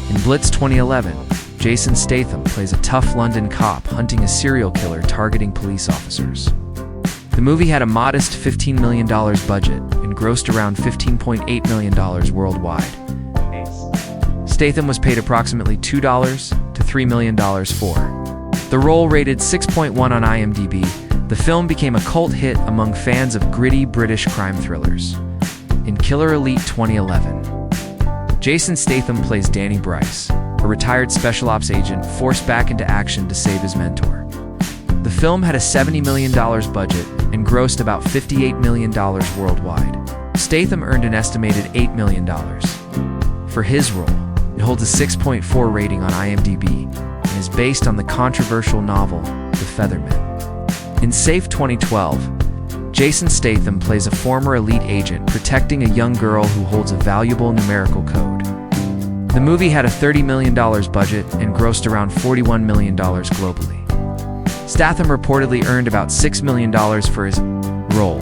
In Blitz 2011, Jason Statham plays a tough London cop hunting a serial killer targeting police officers. The movie had a modest $15 million budget and grossed around $15.8 million worldwide. Statham was paid approximately $2 to $3 million for the role. Rated 6.1 on IMDb, the film became a cult hit among fans of gritty British crime thrillers. In Killer Elite 2011, Jason Statham plays Danny Bryce, a retired special ops agent forced back into action to save his mentor. The film had a $70 million budget and grossed about $58 million worldwide. Statham earned an estimated $8 million. For his role, it holds a 6.4 rating on IMDb and is based on the controversial novel The Featherman. In Safe 2012, Jason Statham plays a former elite agent protecting a young girl who holds a valuable numerical code. The movie had a $30 million budget and grossed around $41 million globally. Statham reportedly earned about $6 million for his role.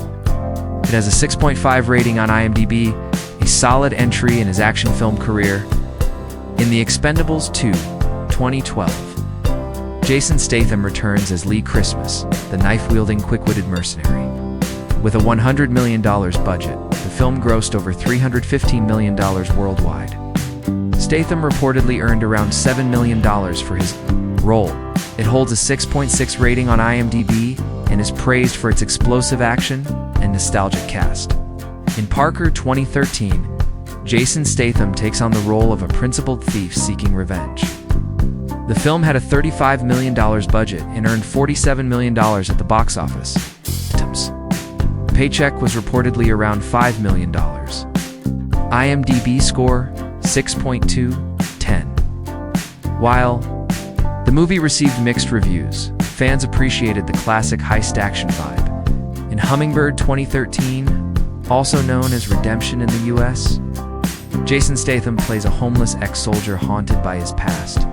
It has a 6.5 rating on IMDb, a solid entry in his action film career. In The Expendables 2, 2012, Jason Statham returns as Lee Christmas, the knife-wielding, quick-witted mercenary. With a $100 million budget, the film grossed over $315 million worldwide. Statham reportedly earned around $7 million for his role. It holds a 6.6 rating on IMDb and is praised for its explosive action and nostalgic cast. In Parker 2013, Jason Statham takes on the role of a principled thief seeking revenge. The film had a $35 million budget and earned $47 million at the box office. Paycheck was reportedly around $5 million. IMDb score 6.2/10. While the movie received mixed reviews, fans appreciated the classic heist action vibe. In Hummingbird 2013, also known as Redemption in the US, Jason Statham plays a homeless ex-soldier haunted by his past.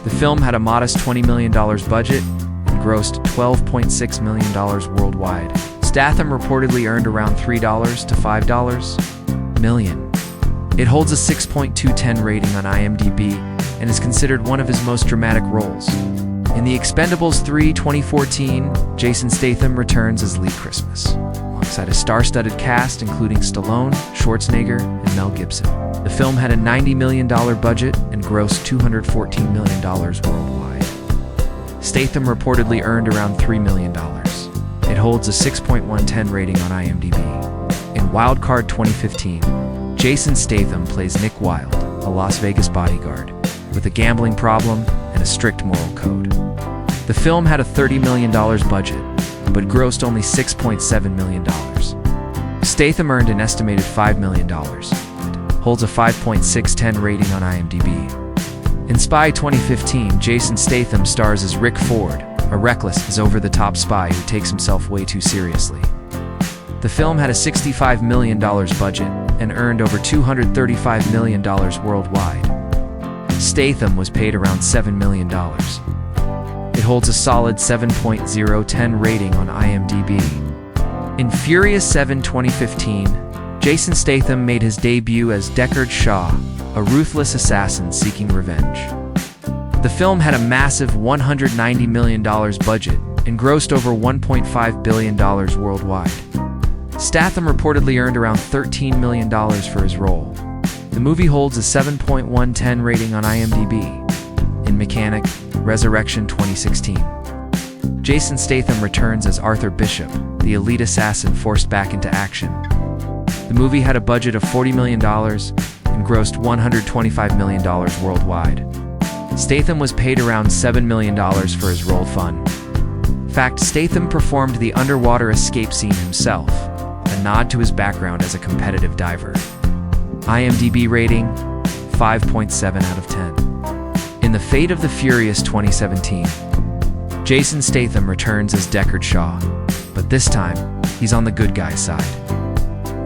The film had a modest $20 million budget and grossed $12.6 million worldwide. Statham reportedly earned around $3 to $5 million. It holds a 6.2/10 rating on IMDb and is considered one of his most dramatic roles. In The Expendables 3, 2014, Jason Statham returns as Lee Christmas, alongside a star-studded cast including Stallone, Schwarzenegger, and Mel Gibson. The film had a $90 million budget and grossed $214 million worldwide. Statham reportedly earned around $3 million. It holds a 6.1/10 rating on IMDb. In Wildcard 2015, Jason Statham plays Nick Wilde, a Las Vegas bodyguard, with a gambling problem and a strict moral code. The film had a $30 million budget, but grossed only $6.7 million. Statham earned an estimated $5 million, and holds a 5.6/10 rating on IMDb. In Spy 2015, Jason Statham stars as Rick Ford, a reckless, over-the-top spy who takes himself way too seriously. The film had a $65 million budget and earned over $235 million worldwide. Statham was paid around $7 million. It holds a solid 7.0/10 rating on IMDb. In Furious 7 2015, Jason Statham made his debut as Deckard Shaw, a ruthless assassin seeking revenge. The film had a massive $190 million budget and grossed over $1.5 billion worldwide. Statham reportedly earned around $13 million for his role. The movie holds a 7.1/10 rating on IMDb. In Mechanic, Resurrection 2016, Jason Statham returns as Arthur Bishop, the elite assassin forced back into action. The movie had a budget of $40 million and grossed $125 million worldwide. Statham was paid around $7 million for his role. Fun fact: Statham performed the underwater escape scene himself, a nod to his background as a competitive diver. IMDb rating 5.7 out of 10. In The Fate of the Furious 2017, Jason Statham returns as Deckard Shaw, but this time, he's on the good guy side.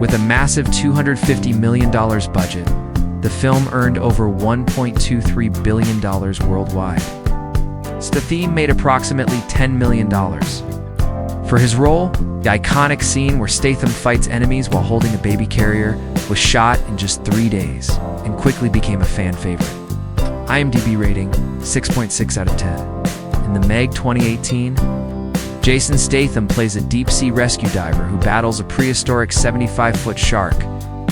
With a massive $250 million budget, the film earned over $1.23 billion worldwide. Statham made approximately $10 million. For his role, the iconic scene where Statham fights enemies while holding a baby carrier was shot in just 3 days and quickly became a fan favorite. IMDb rating, 6.6 out of 10. In the Meg 2018, Jason Statham plays a deep-sea rescue diver who battles a prehistoric 75-foot shark,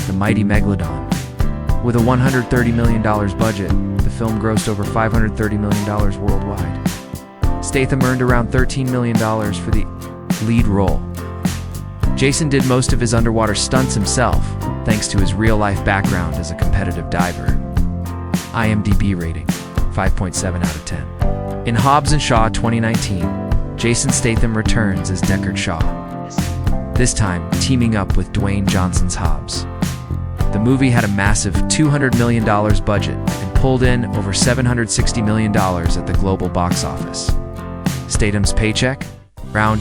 the mighty Megalodon. With a $130 million budget, the film grossed over $530 million worldwide. Statham earned around $13 million for the lead role. Jason did most of his underwater stunts himself, thanks to his real-life background as a competitive diver. IMDb rating, 5.7 out of 10. In Hobbs & Shaw 2019, Jason Statham returns as Deckard Shaw, this time teaming up with Dwayne Johnson's Hobbs. The movie had a massive $200 million budget and pulled in over $760 million at the global box office. Statham's paycheck? Around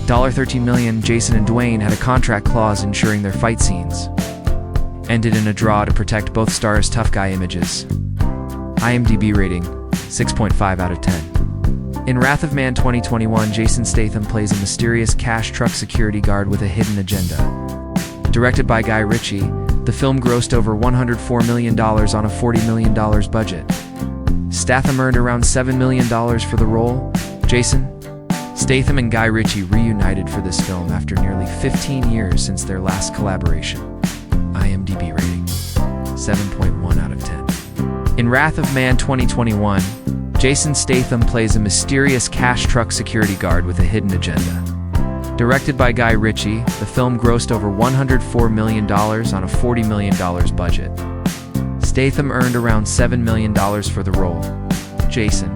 $13 million. Jason and Dwayne had a contract clause ensuring their fight scenes ended in a draw to protect both stars' tough guy images. IMDb rating, 6.5 out of 10. In Wrath of Man 2021, Jason Statham plays a mysterious cash truck security guard with a hidden agenda. Directed by Guy Ritchie, the film grossed over $104 million on a $40 million budget. Statham earned around $7 million for the role. Jason Statham and Guy Ritchie reunited for this film after nearly 15 years since their last collaboration. IMDb rating, 7.1 out of 10. In Wrath of Man 2021, Jason Statham plays a mysterious cash truck security guard with a hidden agenda. Directed by Guy Ritchie, the film grossed over $104 million on a $40 million budget. Statham earned around $7 million for the role. Jason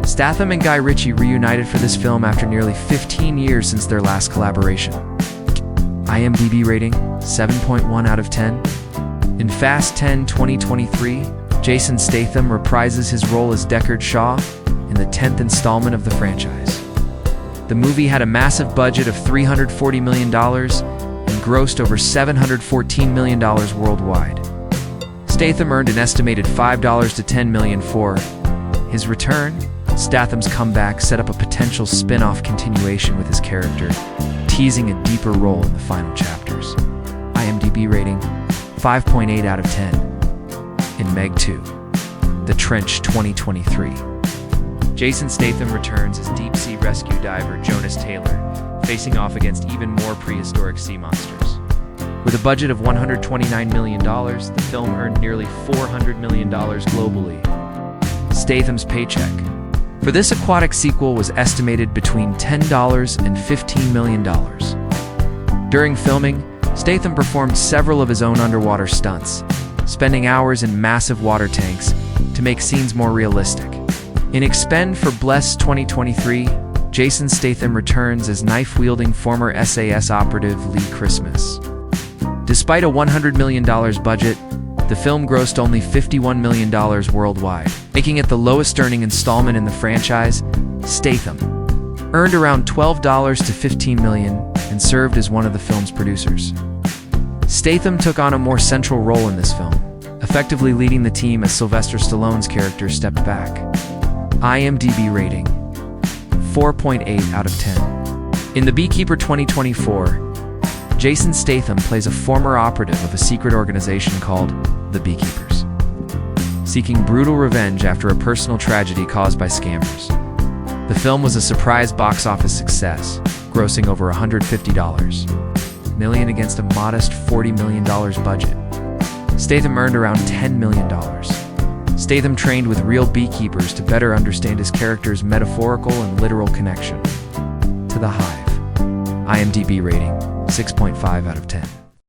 Statham and Guy Ritchie reunited for this film after nearly 15 years since their last collaboration. IMDb rating, 7.1 out of 10. In Fast 10 2023, Jason Statham reprises his role as Deckard Shaw in the 10th installment of the franchise. The movie had a massive budget of $340 million and grossed over $714 million worldwide. Statham earned an estimated $5 to $10 million for his return. Statham's comeback set up a potential spin-off continuation with his character, teasing a deeper role in the final chapters. IMDb rating, 5.8 out of 10. In Meg 2, The Trench 2023, Jason Statham returns as deep-sea rescue diver Jonas Taylor, facing off against even more prehistoric sea monsters. With a budget of $129 million, the film earned nearly $400 million globally. Statham's paycheck for this aquatic sequel was estimated between $10 and $15 million. During filming, Statham performed several of his own underwater stunts, spending hours in massive water tanks to make scenes more realistic. In Expend for Bless 2023, Jason Statham returns as knife-wielding former SAS operative Lee Christmas. Despite a $100 million budget, the film grossed only $51 million worldwide, making it the lowest-earning installment in the franchise. Statham earned around $12 to $15 million and served as one of the film's producers. Statham took on a more central role in this film, effectively leading the team as Sylvester Stallone's character stepped back. IMDb rating, 4.8 out of 10. In The Beekeeper 2024, Jason Statham plays a former operative of a secret organization called the Beekeepers, seeking brutal revenge after a personal tragedy caused by scammers. The film was a surprise box office success, grossing over $150 million against a modest $40 million budget. Statham earned around $10 million. Statham trained with real beekeepers to better understand his character's metaphorical and literal connection to the hive. IMDb rating, 6.5 out of 10.